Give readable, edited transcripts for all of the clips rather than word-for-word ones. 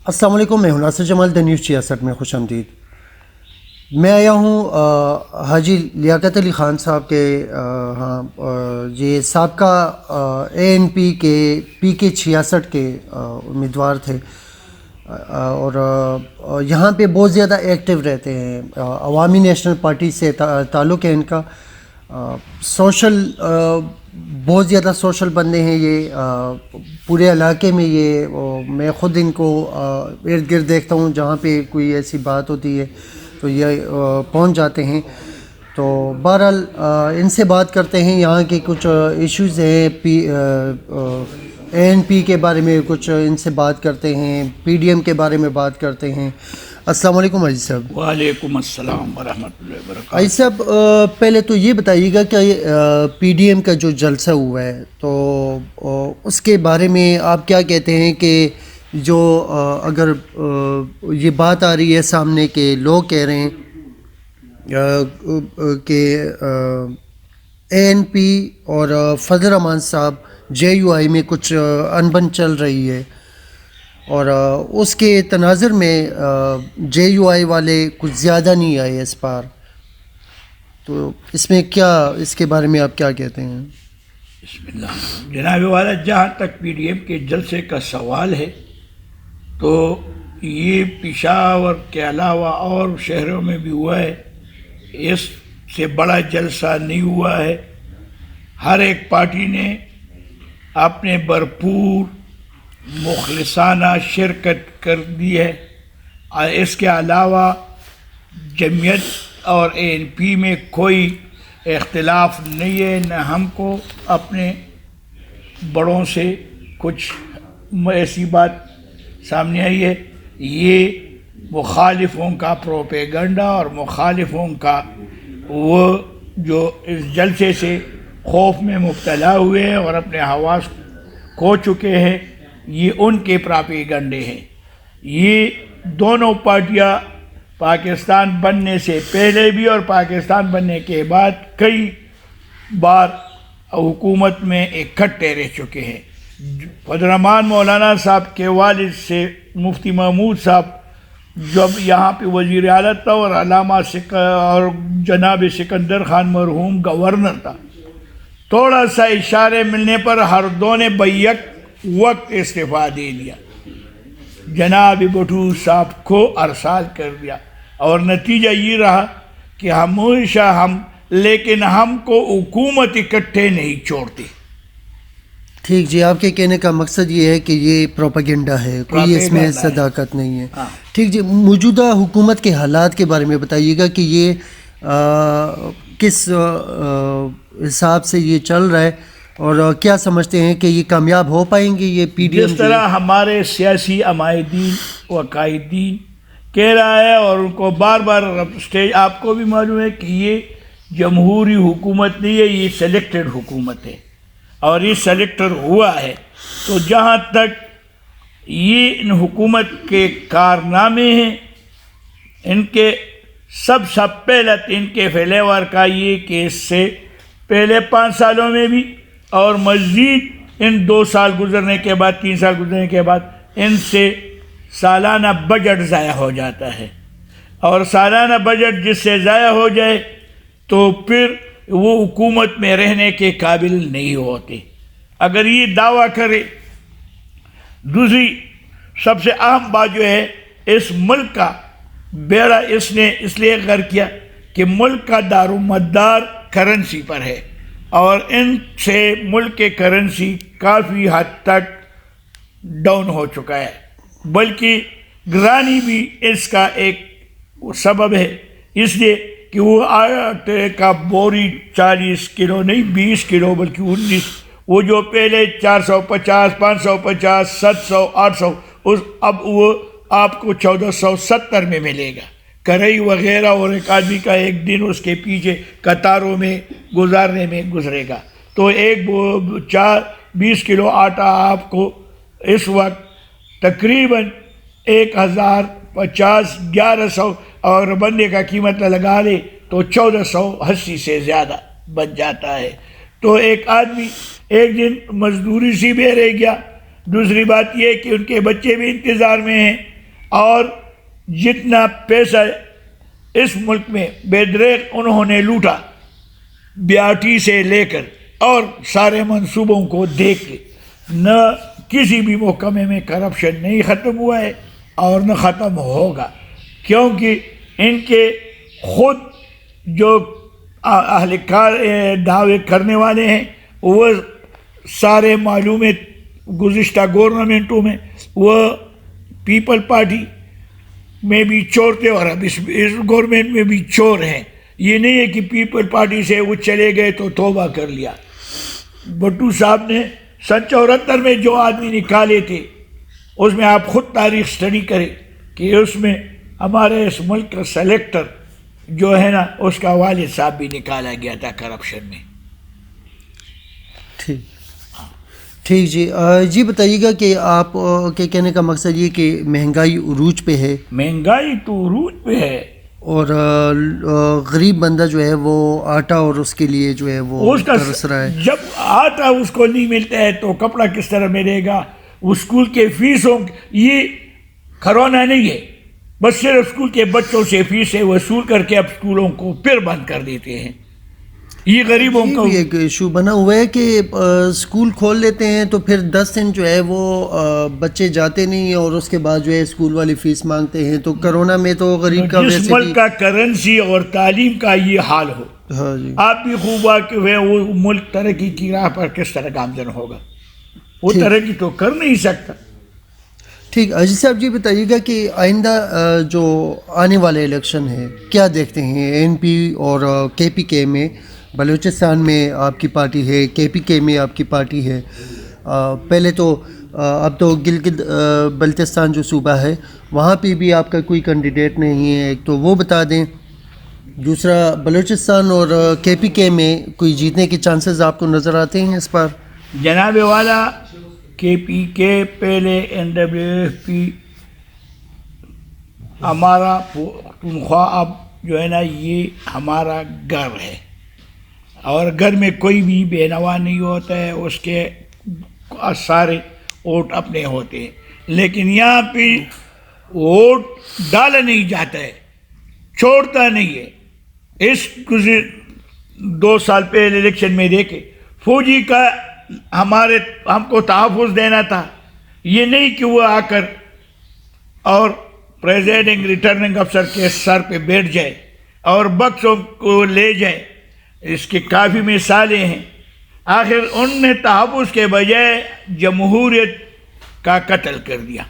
السلام علیکم، میں ہوں ناصر جمال، دا نیوز 66 میں خوش آمدید۔ میں آیا ہوں حاجی لیاقت علی خان صاحب کے ہاں، یہ سابقہ ANP کے PK 66 کے امیدوار تھے اور یہاں پہ بہت زیادہ ایکٹیو رہتے ہیں۔ عوامی نیشنل پارٹی سے تعلق ہے ان کا، سوشل بہت زیادہ سوشل بندے ہیں یہ پورے علاقے میں۔ یہ میں خود ان کو ارد گرد دیکھتا ہوں، جہاں پہ کوئی ایسی بات ہوتی ہے تو یہ پہنچ جاتے ہیں۔ تو بہرحال ان سے بات کرتے ہیں، یہاں کے کچھ ایشوز ہیں، ANP کے بارے میں کچھ ان سے بات کرتے ہیں، PDM کے بارے میں بات کرتے ہیں۔ السلام علیکم حاجی صاحب۔ وعلیکم السلام ورحمۃ اللہ وبرکاتہ۔ حاجی صاحب پہلے تو یہ بتائیے گا کہ PDM کا جو جلسہ ہوا ہے تو اس کے بارے میں آپ کیا کہتے ہیں کہ جو اگر یہ بات آ رہی ہے سامنے کہ لوگ کہہ رہے ہیں کہ ANP اور فضل الرحمان صاحب JUI میں کچھ انبن چل رہی ہے، اور اس کے تناظر میں JUI والے کچھ زیادہ نہیں آئے اس بار، تو اس میں کیا، اس کے بارے میں آپ کیا کہتے ہیں؟ بسم اللہ۔ جناب والا، جہاں تک PDM کے جلسے کا سوال ہے تو یہ پشاور کے علاوہ اور شہروں میں بھی ہوا ہے، اس سے بڑا جلسہ نہیں ہوا ہے۔ ہر ایک پارٹی نے اپنے بھرپور مخلصانہ شرکت کر دی ہے۔ اس کے علاوہ جمعیت اور ANP میں کوئی اختلاف نہیں ہے، نہ ہم کو اپنے بڑوں سے کچھ ایسی بات سامنے آئی ہے۔ یہ مخالفوں کا پروپیگنڈا اور مخالفوں کا وہ جو اس جلسے سے خوف میں مبتلا ہوئے ہیں اور اپنے حواس کھو چکے ہیں، یہ ان کے پروپیگنڈے ہیں۔ یہ دونوں پارٹیاں پاکستان بننے سے پہلے بھی اور پاکستان بننے کے بعد کئی بار حکومت میں اکٹھے رہ چکے ہیں۔ فضل الرحمان مولانا صاحب کے والد سے مفتی محمود صاحب جب یہاں پہ وزیر اعلیٰ تھا اور علامہ اور جناب سکندر خان مرحوم گورنر تھا، تھوڑا سا اشارے ملنے پر ہر دو نے بیک وقت استعفیٰ دے دیا، جناب بھٹو صاحب کو ارسال کر دیا، اور نتیجہ یہ رہا کہ ہمیشہ لیکن ہم کو حکومت اکٹھے نہیں چھوڑتی۔ ٹھیک جی، آپ کے کہنے کا مقصد یہ ہے کہ یہ پروپیگنڈا ہے، کوئی اس میں صداقت نہیں ہے۔ ٹھیک جی، موجودہ حکومت کے حالات کے بارے میں بتائیے گا کہ یہ کس حساب سے یہ چل رہا ہے، اور کیا سمجھتے ہیں کہ یہ کامیاب ہو پائیں گے یہ PDM؟ جس طرح ہمارے سیاسی عمائدین و قائدین کہہ رہا ہے، اور ان کو بار بار اسٹیج، آپ کو بھی معلوم ہے کہ یہ جمہوری حکومت نہیں ہے، یہ سلیکٹڈ حکومت ہے، اور یہ سلیکٹر ہوا ہے۔ تو جہاں تک یہ ان حکومت کے کارنامے ہیں، ان کے سب پہلا ان کے فیلیور کا یہ کہ اس سے پہلے 5 سالوں میں بھی اور مزید ان 2 سال گزرنے کے بعد، 3 سال گزرنے کے بعد ان سے سالانہ بجٹ ضائع ہو جاتا ہے، اور سالانہ بجٹ جس سے ضائع ہو جائے تو پھر وہ حکومت میں رہنے کے قابل نہیں ہوتے۔ اگر یہ دعویٰ کرے، دوسری سب سے اہم بات جو ہے، اس ملک کا بیڑا اس نے اس لیے غرق کیا کہ ملک کا دار و مدار کرنسی پر ہے، اور ان سے ملک کے کرنسی کافی حد تک ڈاؤن ہو چکا ہے، بلکہ گرانی بھی اس کا ایک سبب ہے، اس لیے کہ وہ آٹے کا بوری 40 کلو نہیں 20 کلو بلکہ 19، وہ جو پہلے 450 550 700 800 اب وہ آپ کو 1470 میں ملے گا۔ کرئی وغیرہ، اور ایک آدمی کا ایک دن اس کے پیچھے قطاروں میں گزارنے میں گزرے گا، تو ایک 20 کلو آٹا آپ کو اس وقت تقریباً 1050 1100، اور بندے کا قیمت لگا لے تو 1480 سے زیادہ بچ جاتا ہے۔ تو ایک آدمی ایک دن مزدوری سی بھی رہ گیا۔ دوسری بات یہ کہ ان کے بچے بھی انتظار میں ہیں اور جتنا پیسہ اس ملک میں بے دریغ انہوں نے لوٹا بیاٹی سے لے کر اور سارے منصوبوں کو دیکھ کے، نہ کسی بھی محکمے میں کرپشن نہیں ختم ہوا ہے اور نہ ختم ہوگا، کیونکہ ان کے خود جو اہلکار دعوے کرنے والے ہیں وہ سارے معلوم ہے گزشتہ گورنمنٹوں میں وہ پیپل پارٹی میں بھی چور تھے اور اب اس گورنمنٹ میں بھی چور ہیں. یہ نہیں ہے کہ پیپل پارٹی سے وہ چلے گئے تو توبہ کر لیا. بھٹو صاحب نے سن 74 میں جو آدمی نکالے تھے اس میں آپ خود تاریخ سٹڈی کریں کہ اس میں ہمارے اس ملک کا سلیکٹر جو ہے نا اس کا والد صاحب بھی نکالا گیا تھا کرپشن میں. ٹھیک جی بتائیے گا کہ آپ کے کہنے کا مقصد یہ کہ مہنگائی عروج پہ ہے. مہنگائی تو عروج پہ ہے اور غریب بندہ جو ہے وہ آٹا اور اس کے لیے جو ہے وہ ترس رہا ہے. جب آٹا اس کو نہیں ملتا ہے تو کپڑا کس طرح ملے گا؟ اسکول کے فیسوں یہ کرونا نہیں ہے، بس صرف اسکول کے بچوں سے فیسیں وصول کر کے اب اسکولوں کو پھر بند کر دیتے ہیں. یہ غریبوں کا ایک ایشو بنا ہوا ہے کہ اسکول کھول لیتے ہیں تو پھر 10 دن جو ہے وہ بچے جاتے نہیں ہیں اور اس کے بعد جو ہے اسکول والی فیس مانگتے ہیں. تو کرونا میں تو غریب کا جس ملک کا کرنسی اور تعلیم کا یہ حال ہو، ہاں جی آپ بھی خوب واقف ہے وہ ملک ترقی کی راہ پر کس طرح گامزن ہوگا. وہ ترقی تو کر نہیں سکتا. ٹھیک. عزیز صاحب جی بتائیے گا کہ آئندہ جو آنے والے الیکشن ہے کیا دیکھتے ہیں؟ این پی اور کے پی کے میں، بلوچستان میں آپ کی پارٹی ہے، کے پی کے میں آپ کی پارٹی ہے. پہلے تو اب تو گلگت بلتستان جو صوبہ ہے وہاں پہ بھی آپ کا کوئی کینڈیڈیٹ نہیں ہے، ایک تو وہ بتا دیں. دوسرا بلوچستان اور کے پی کے میں کوئی جیتنے کے چانسز آپ کو نظر آتے ہیں اس بار؟ جناب والا کے پی کے پہلے این ڈبلیو ایف پی ہمارا پختونخوا اب جو ہے نا یہ ہمارا گھر ہے اور گھر میں کوئی بھی بے نوا نہیں ہوتا ہے، اس کے سارے ووٹ اپنے ہوتے ہیں. لیکن یہاں پہ ووٹ ڈالا نہیں جاتا ہے، چھوڑتا نہیں ہے. اس گزر 2 سال پہلے الیکشن میں دیکھے فوجی کا ہم کو تحفظ دینا تھا، یہ نہیں کہ وہ آ کر اور پریزائڈنگ ریٹرننگ افسر کے سر پہ بیٹھ جائے اور بکسوں کو لے جائے. اس کی کافی مثالیں ہیں. آخر ان نے تحفظ کے بجائے جمہوریت کا قتل کر دیا،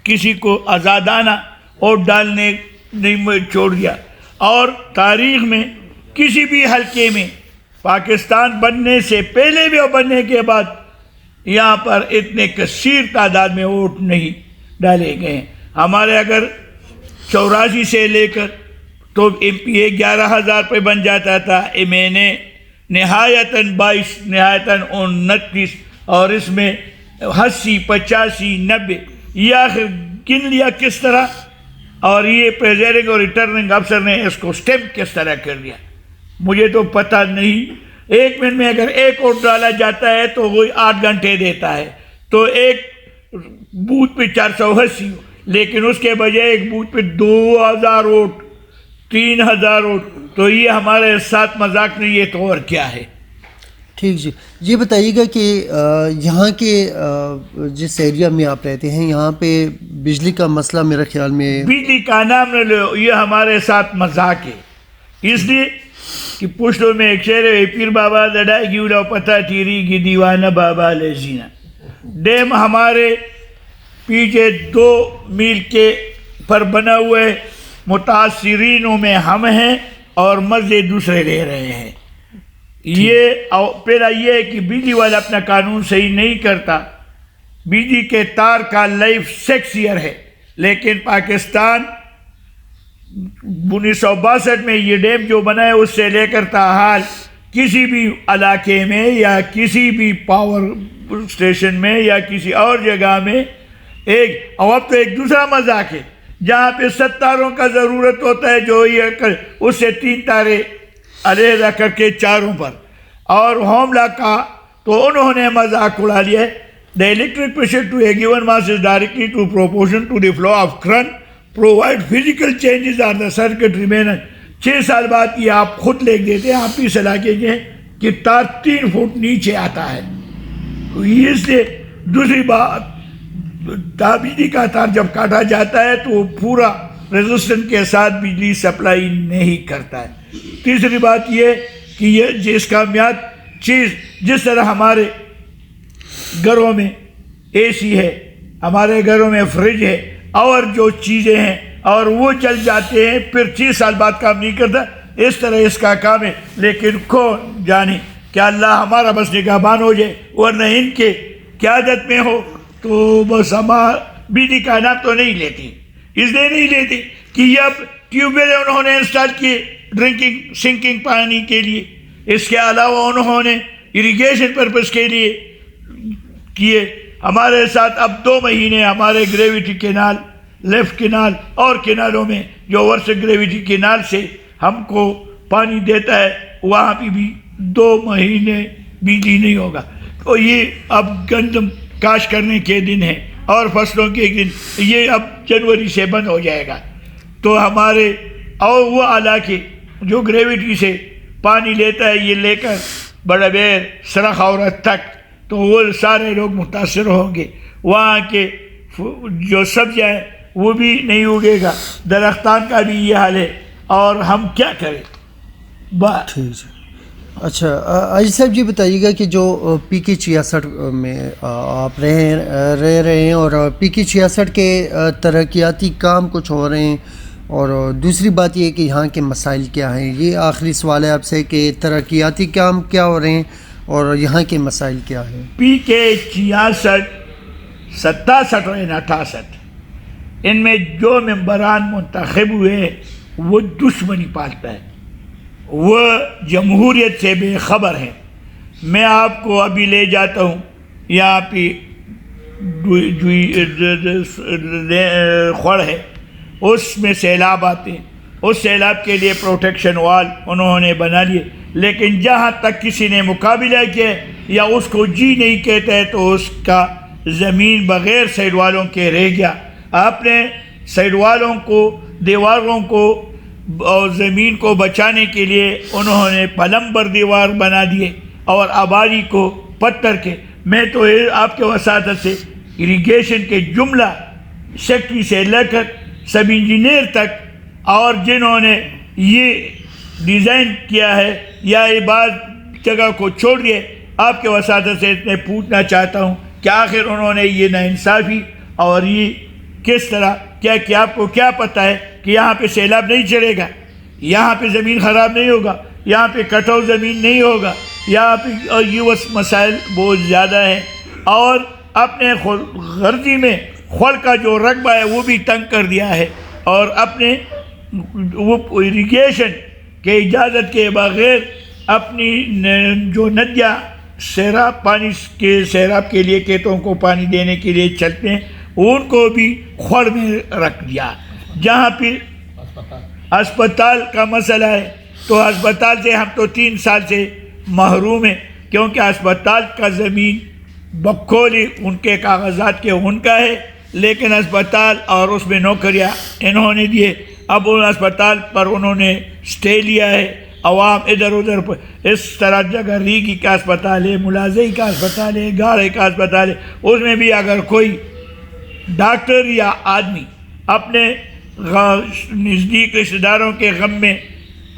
کسی کو آزادانہ ووٹ ڈالنے نہیں چھوڑ دیا. اور تاریخ میں کسی بھی حلقے میں پاکستان بننے سے پہلے بھی اور بننے کے بعد یہاں پر اتنے کثیر تعداد میں ووٹ نہیں ڈالے گئے ہیں. ہمارے اگر 84 سے لے کر تو ایم پی اے 11,000 پہ بن جاتا تھا، ایم این اے نہایتاً 22 نہایتاً 29 اور اس میں 80 85 90 یہ آخر گن لیا کس طرح. اور یہ پریزائڈنگ اور ریٹرننگ افسر نے اس کو سٹیمپ کس طرح کر دیا مجھے تو پتہ نہیں. 1 منٹ میں اگر ایک ووٹ ڈالا جاتا ہے تو وہ 8 گھنٹے دیتا ہے، تو ایک بوتھ پہ 480 لیکن اس کے بجائے ایک بوتھ پہ 2,000 ووٹ 3,000 ووٹ. تو یہ ہمارے ساتھ مذاق نہیں ہے تو اور کیا ہے. ٹھیک جی. یہ بتائیے گا کہ یہاں کے جس ایریا میں آپ رہتے ہیں یہاں پہ بجلی کا مسئلہ میرے خیال میں بجلی کا نام نہ لو، یہ ہمارے ساتھ مذاق ہے. اس لیے کہ پشتوں میں ایک شعر ہے، پیر بابا دڑائی گی اڑا پتہ تیری گی دیوانہ بابا لزینہ. ڈیم ہمارے پیچھے 2 میل کے پر بنا ہوئے، متاثرینوں میں ہم ہیں اور مزے دوسرے لے رہے ہیں. یہ پہلا یہ ہے کہ بجلی والا اپنا قانون صحیح نہیں کرتا. بجلی کے تار کا لائف 6 ایئر ہے، لیکن پاکستان 1962 میں یہ ڈیم جو بنا ہے اس سے لے کر تاحال کسی بھی علاقے میں یا کسی بھی پاور اسٹیشن میں یا کسی اور جگہ میں اب تو ایک دوسرا مذاق ہے جہاں پہ 7 تاروں کا ضرورت ہوتا ہے جو یہ اس سے 3 تارے علیحدہ کر کے چاروں پر. اور ہوم لا کا تو انہوں نے مذاق اڑا لیا ہے The electric pressure to a given mass is directly to proportion to the flow of current. Provide physical changes are the circuit remain. 6 سال بعد یہ آپ خود لکھ دیتے ہیں، آپ کی صلاح کے کہ تار 3 فٹ نیچے آتا ہے. اس سے دوسری بات، بجلی کا تار جب کاٹا جاتا ہے تو وہ پورا ریزسٹنس کے ساتھ بجلی سپلائی نہیں کرتا ہے. تیسری بات یہ کہ یہ جس کامیاب چیز، جس طرح ہمارے گھروں میں اے سی ہے، ہمارے گھروں میں فریج ہے اور جو چیزیں ہیں اور وہ چل جاتے ہیں پھر 6 سال بعد کام نہیں کرتا، اس طرح اس کا کام ہے. لیکن کون جانے کہ اللہ ہمارا بس نگہبان ہو جائے، ورنہ ان کے قیادت میں ہو تو بس ہمارا بجلی کائنات تو نہیں لیتی. اس لیے نہیں لیتی کہ یہ اب ٹیوب ویل انہوں نے انسٹال کیے ڈرنکنگ سنکنگ پانی کے لیے، اس کے علاوہ انہوں نے اریگیشن پرپس کے لیے کیے. ہمارے ساتھ اب 2 مہینے ہمارے گریویٹی کینال، لیفٹ کینال اور کینالوں میں جو ورس گریویٹی کینال سے ہم کو پانی دیتا ہے، وہاں پہ بھی 2 مہینے بجلی نہیں ہوگا. تو یہ اب گندم کاشت کرنے کے دن ہیں اور فصلوں کے دن، یہ اب جنوری سے بند ہو جائے گا. تو ہمارے اور وہ علاقے جو گریویٹی سے پانی لیتا ہے، یہ لے کر بڑا بیر سرخ عورت تک، تو وہ سارے لوگ متاثر ہوں گے. وہاں کے جو سبزیاں ہیں وہ بھی نہیں اگے گا، درختان کا بھی یہ حال ہے، اور ہم کیا کریں. ٹھیک ہے. اچھا عزیز صاحب جی بتائیے گا کہ جو پی کے 66 میں آپ رہ رہے ہیں اور پی کے 66 کے ترقیاتی کام کچھ ہو رہے ہیں، اور دوسری بات یہ کہ یہاں کے مسائل کیا ہیں. یہ آخری سوال ہے آپ سے کہ ترقیاتی کام کیا ہو رہے ہیں اور یہاں کے مسائل کیا ہیں. پی کے 66 67 اور 68 ان میں جو ممبران منتخب ہوئے وہ دشمنی پالتا ہے، وہ جمہوریت سے بے خبر ہیں. میں آپ کو ابھی لے جاتا ہوں، یہاں پہ خوڑ ہے، اس میں سیلاب آتے ہیں، اس سیلاب کے لیے پروٹیکشن وال انہوں نے بنا لیے. لیکن جہاں تک کسی نے مقابلہ کیا یا اس کو جی نہیں کہتا ہے تو اس کا زمین بغیر سائڈ والوں کے رہ گیا. آپ نے سائڈ والوں کو، دیواروں کو اور زمین کو بچانے کے لیے انہوں نے پلمبر دیوار بنا دیے اور آبادی کو پتھر کے. میں تو آپ کے وساطت سے اریگیشن کے جملہ سیکٹری سے لے کر سب انجینئر تک اور جنہوں نے یہ ڈیزائن کیا ہے یا یہ بعض جگہ کو چھوڑ دیے، آپ کے وساطت سے اتنے پوچھنا چاہتا ہوں کہ آخر انہوں نے یہ ناانصافی اور یہ کس طرح کیا کہ آپ کو کیا پتہ ہے کہ یہاں پہ سیلاب نہیں چڑھے گا، یہاں پہ زمین خراب نہیں ہوگا، یہاں پہ کٹاؤ زمین نہیں ہوگا، یہاں پہ یہ مسائل بہت زیادہ ہیں. اور اپنے غرضی میں خور کا جو رقبہ ہے وہ بھی تنگ کر دیا ہے، اور اپنے وہ اریگیشن کے اجازت کے بغیر اپنی جو ندیاں سیراب پانی کے سیراب کے لیے کھیتوں کو پانی دینے کے لیے چلتے ہیں ان کو بھی خور میں رکھ دیا. جہاں پہ اسپتال کا مسئلہ ہے تو اسپتال سے ہم تو 3 سال سے محروم ہیں، کیونکہ اسپتال کا زمین بکولی ان کے کاغذات کے ان کا ہے، لیکن اسپتال اور اس میں نوکریاں انہوں نے دیے. اب ان اسپتال پر انہوں نے سٹے لیا ہے. عوام ادھر ادھر پر اس طرح جگہ ریگی کا اسپتال ہے، ملازئی کا اسپتال ہے، گاڑے کا اسپتال ہے، اس میں بھی اگر کوئی ڈاکٹر یا آدمی اپنے نزدیک رشتہ داروں کے غم میں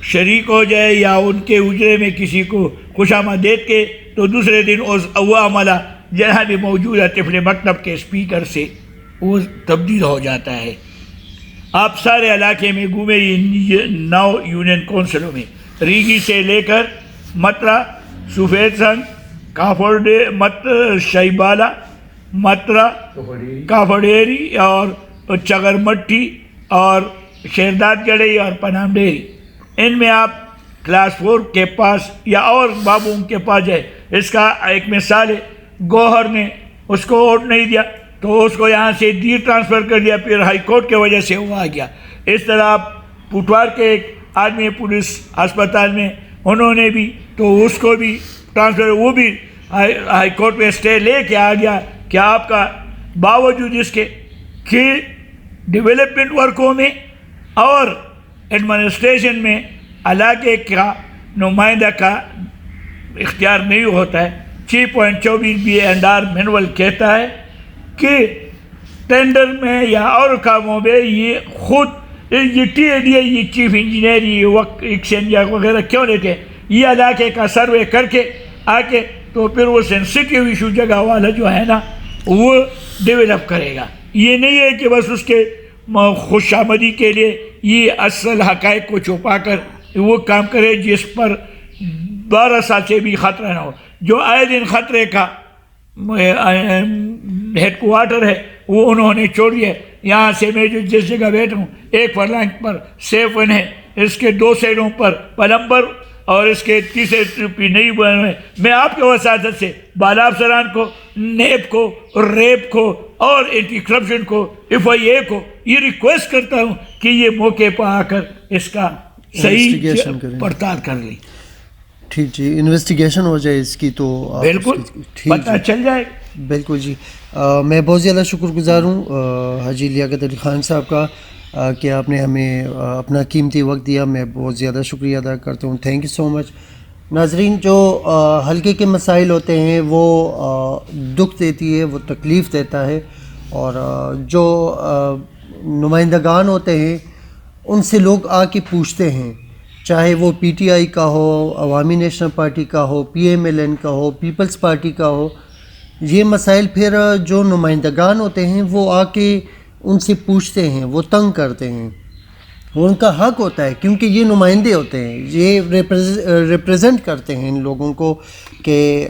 شریک ہو جائے یا ان کے اجرے میں کسی کو خوش آمدید کے، تو دوسرے دن وہ عملہ جہاں بھی موجودہ طفل مکتب کے اسپیکر سے وہ تبدیل ہو جاتا ہے. آپ سارے علاقے میں گھومے 9 یونین کونسلوں میں، ریگی سے لے کر مترا، سفید سنگ، کافڑے شیبالا، مترا، کافڑیری اور چگر مٹی اور شیرداد گڑھی اور پنام ڈیری. ان میں آپ کلاس 4 کے پاس یا اور بابوں کے پاس جائے. اس کا ایک مثال ہے، گوہر نے اس کو ووٹ نہیں دیا تو اس کو یہاں سے دیر ٹرانسفر کر دیا، پھر ہائی کورٹ کی وجہ سے وہ آ گیا. اس طرح آپ پٹوار کے ایک آدمی پولیس اسپتال میں انہوں نے بھی تو اس کو بھی ٹرانسفر، وہ بھی ہائی کورٹ میں سٹے لے کے آ گیا کہ آپ کا باوجود اس کے کہ ڈیولپمنٹ ورکوں میں اور ایڈمنسٹریشن میں علاقے کا نمائندہ کا اختیار نہیں ہوتا ہے. 6.24 BA&R مینول کہتا ہے کہ ٹینڈر میں یا اور کاموں میں یہ خود یہ TADA یہ چیف انجینئر یہ وقت ایکشن یا وغیرہ کیوں لیتے ہیں؟ یہ علاقے کا سروے کر کے آ کے تو پھر وہ سینسٹیو ایشو جگہ والا جو ہے نا وہ ڈیولپ کرے گا. یہ نہیں ہے کہ بس اس کے خوش آمدی کے لیے یہ اصل حقائق کو چھپا کر وہ کام کرے جس پر 12 سال سے بھی خطرہ نہ ہو. جو آئے دن خطرے کا ہیڈ کوارٹر ہے وہ انہوں نے چھوڑ دیا. یہاں سے میں جو جس جگہ بیٹھا ہوں 1 فرلانگ پر سیف 1 ہے, اس کے 2 سائڈوں پر پلمبر اور اس کے تیسرے ٹرپی نہیں بنے ہوئے. میں آپ کے وساطت سے بالا افسران کو, نیب کو, ریپ کو اور اینٹی کرپشن کو, FIA کو یہ ریکویسٹ کرتا ہوں کہ یہ موقع پہ آ کر اس کا صحیح پڑتال کر لیں. ٹھیک جی, انویسٹیگیشن ہو جائے اس کی تو بالکل پتہ چل جائے. بالکل جی. میں بہت زیادہ شکر گزار ہوں حاجی لیاقت علی خان صاحب کا کہ آپ نے ہمیں اپنا قیمتی وقت دیا. میں بہت زیادہ شکریہ ادا کرتا ہوں. تھینک یو سو مچ. ناظرین, جو حلقے کے مسائل ہوتے ہیں وہ دکھ دیتی ہے, وہ تکلیف دیتا ہے, اور جو نمائندگان ہوتے ہیں ان سے لوگ آ کے پوچھتے ہیں, چاہے وہ PTI کا ہو, عوامی نیشنل پارٹی کا ہو, PMLN کا ہو, پیپلز پارٹی کا ہو. یہ مسائل پھر جو نمائندگان ہوتے ہیں وہ آ کے ان سے پوچھتے ہیں, وہ تنگ کرتے ہیں. وہ ان کا حق ہوتا ہے کیونکہ یہ نمائندے ہوتے ہیں, یہ ریپریزنٹ کرتے ہیں ان لوگوں کو کہ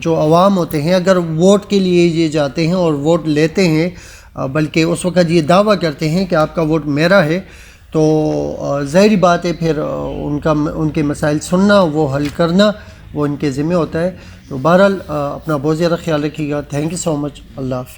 جو عوام ہوتے ہیں اگر ووٹ کے لیے یہ جاتے ہیں اور ووٹ لیتے ہیں, بلکہ اس وقت یہ دعویٰ کرتے ہیں کہ آپ کا ووٹ میرا ہے, تو ظاہری بات ہے پھر ان کے مسائل سننا, وہ حل کرنا وہ ان کے ذمہ ہوتا ہے. تو بہرحال اپنا بہت زیادہ خیال رکھیے گا. تھینک یو سو مچ. اللہ حافظ.